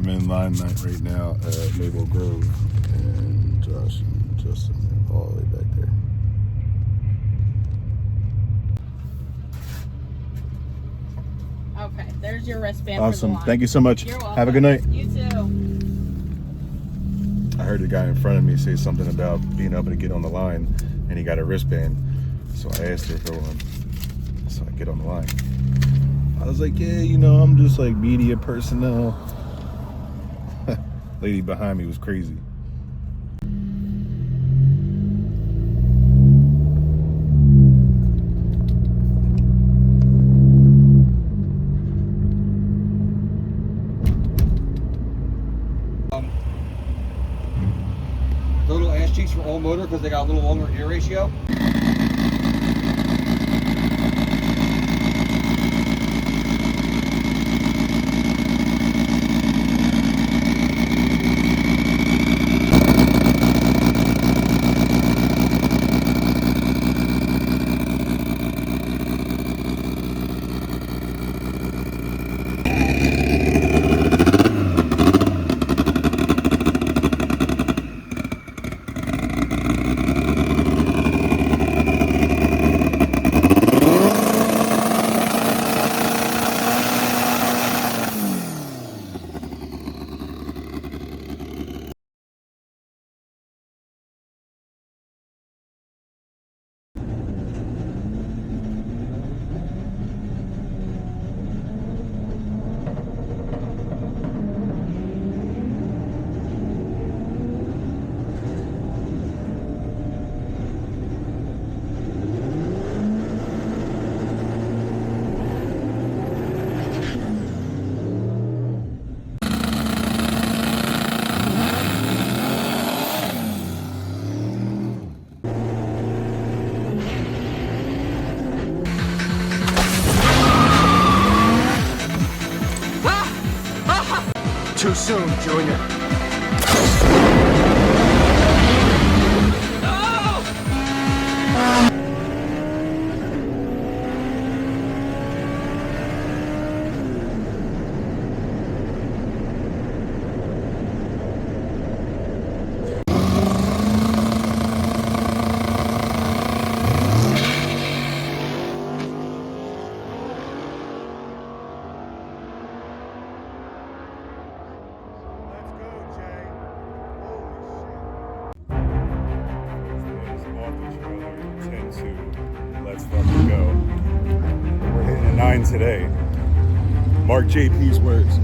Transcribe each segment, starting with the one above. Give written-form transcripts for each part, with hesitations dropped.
I'm in line night right now at Maple Grove, and Josh and Justin are all the way back there. Okay, there's your wristband. Awesome. For the line. Thank you so much. You're welcome. Have a good night. You too. I heard the guy in front of me say something about being able to get on the line, and he got a wristband. So I asked her for one. So I get on the line. I was like, yeah, you know, I'm just like media personnel. Lady behind me was crazy. The little ass cheeks for all motor because they got a little longer gear ratio. Too soon, Junior. Let's fucking go. We're hitting a 9 today. Mark JP's words.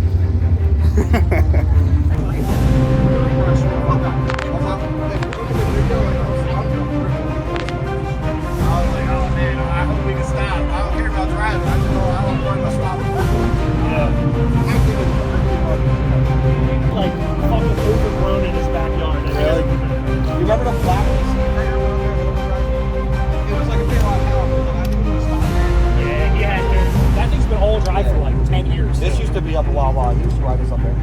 Like fucking overgrown in his backyard. Really? You remember the black It was like a big lot of Yeah, dude. That thing's been all dry for like 10 years. This used to be up a while. I used to ride this up there.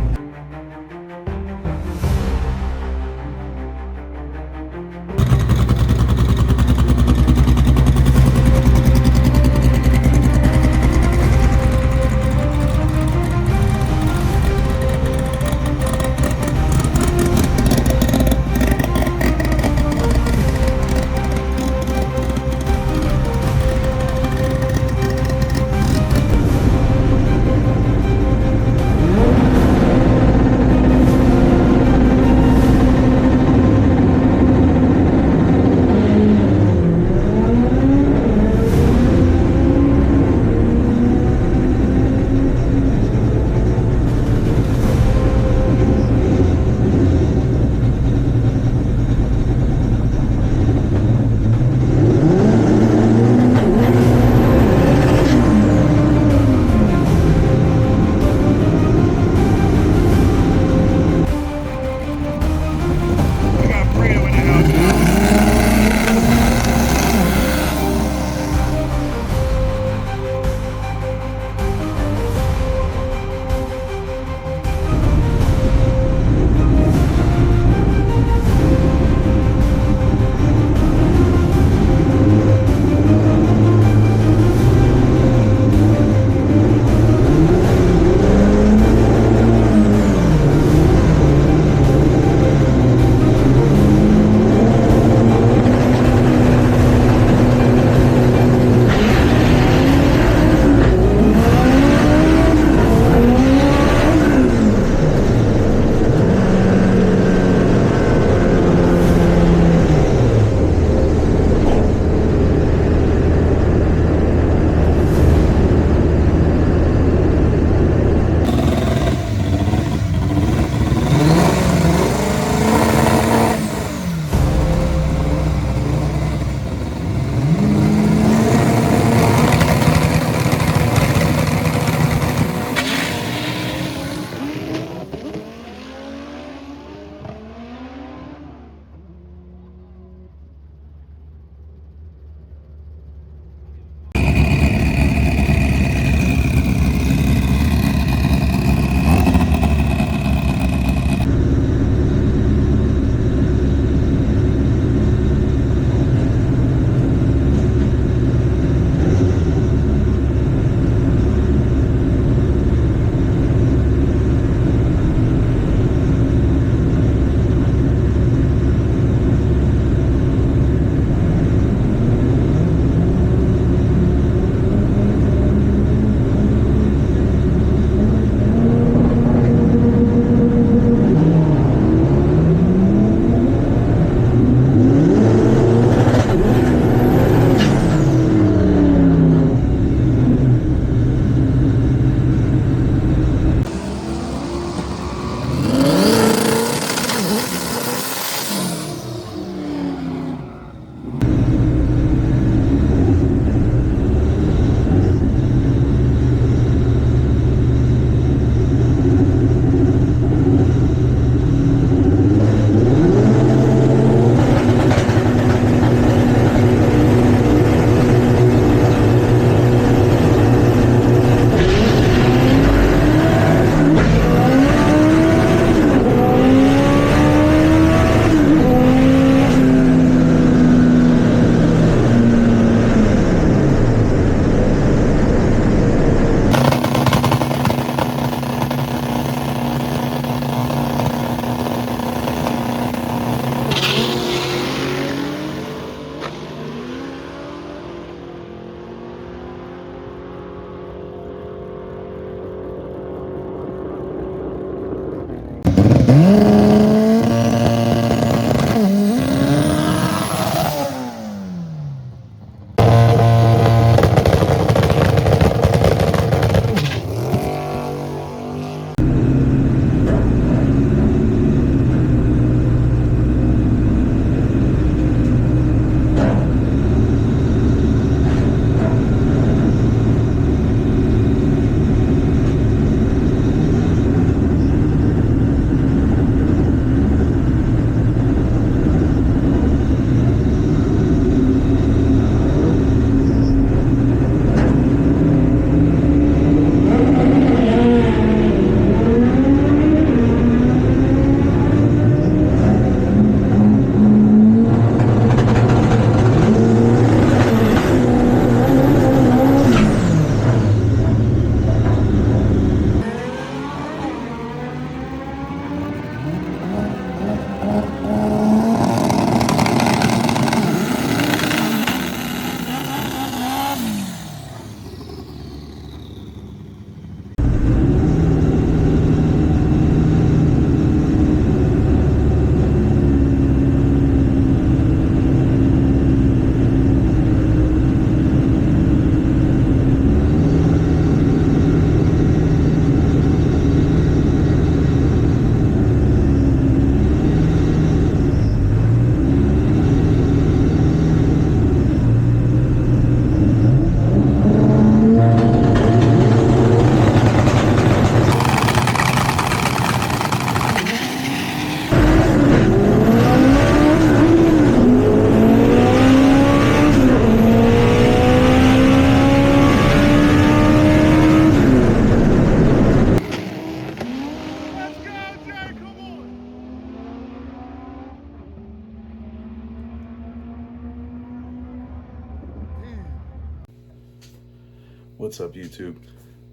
What's up, YouTube?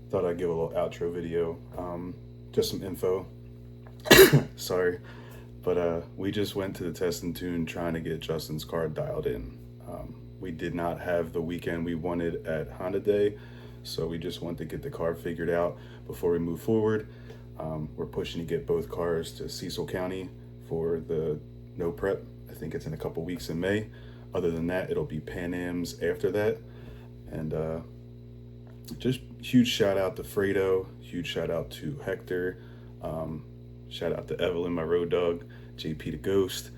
Thought I'd give a little outro video. Just some info. Sorry, but we just went to the test and tune trying to get Justin's car dialed in. We did not have the weekend we wanted at Honda Day, so we just want to get the car figured out before we move forward. We're pushing to get both cars to Cecil County for the no prep. I think it's in a couple weeks in May. Other than that, it'll be Pan Am's after that. And just huge shout out to Fredo, huge shout out to Hector, shout out to Evelyn, my road dog, JP the Ghost.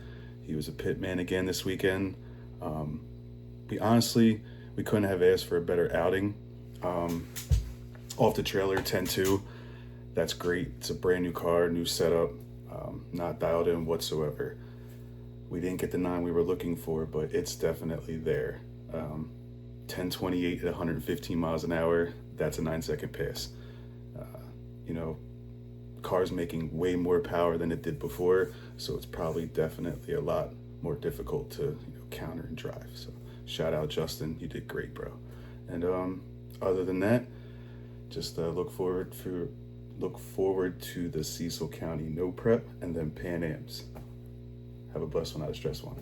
He was a pit man again this weekend. We couldn't have asked for a better outing. Off the trailer, 10-2. That's great. It's a brand new car, new setup, not dialed in whatsoever. We didn't get the 9 we were looking for, but it's definitely there. 1028 at 115 miles an hour, that's a 9-second pass. Car's making way more power than it did before, so it's probably definitely a lot more difficult to counter and drive. So shout out Justin, you did great, bro. And other than that, just look forward to the Cecil County no prep and then Pan Am's. Have a blessed one, not a stressed one.